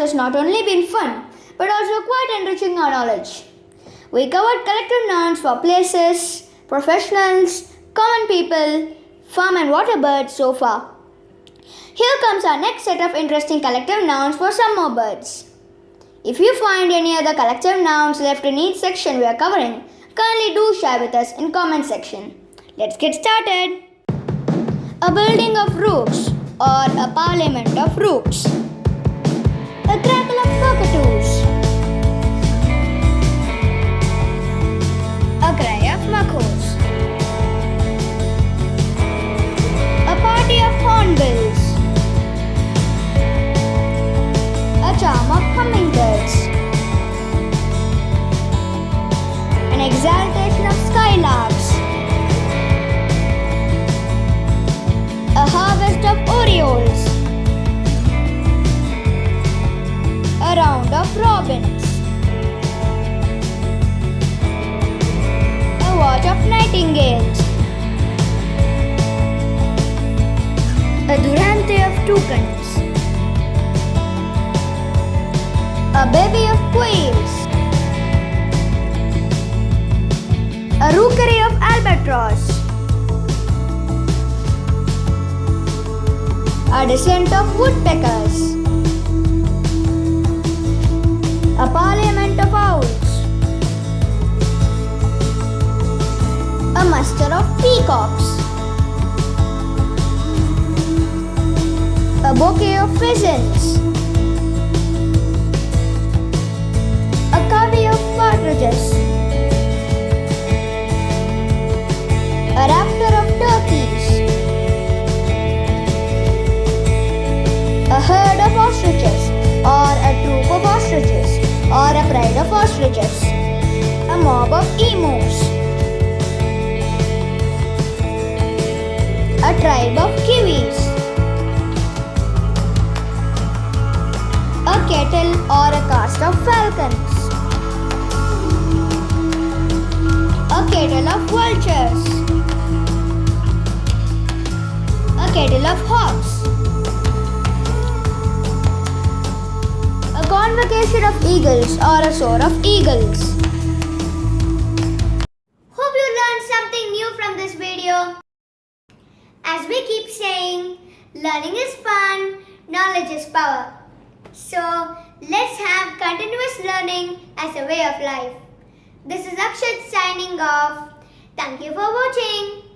has not only been fun, but also quite enriching our knowledge. We covered collective nouns for places, professionals, common people, farm and water birds so far. Here comes our next set of interesting collective nouns for some more birds. If you find any other collective nouns left in each section we are covering, kindly do share with us in comment section. Let's get started. A building of roofs or a parliament of rooks. A crackle of cockatoos. A cry of macaws. A party of hornbills. A charm of hummingbirds. An exaltation of skylarks. A harvest of orioles. A round of robins. A watch of nightingales. A durante of toucans. A bevy of quails. A rookery of albatross. A descent of woodpeckers. A parliament of owls. A muster of peacocks. A bouquet of pheasants. A covey of partridges. A rafter of turkeys. A herd of ostriches, or a troop of ostriches, or a pride of ostriches. A mob of emus. A tribe of kiwis. A kettle or a cast of falcons. A kettle of vultures. A kettle of hawks. A convocation of eagles or a soar of eagles. Hope you learned something new from this video. As we keep saying, learning is fun, knowledge is power. So, let's have continuous learning as a way of life. This is Akshaj signing off. Thank you for watching.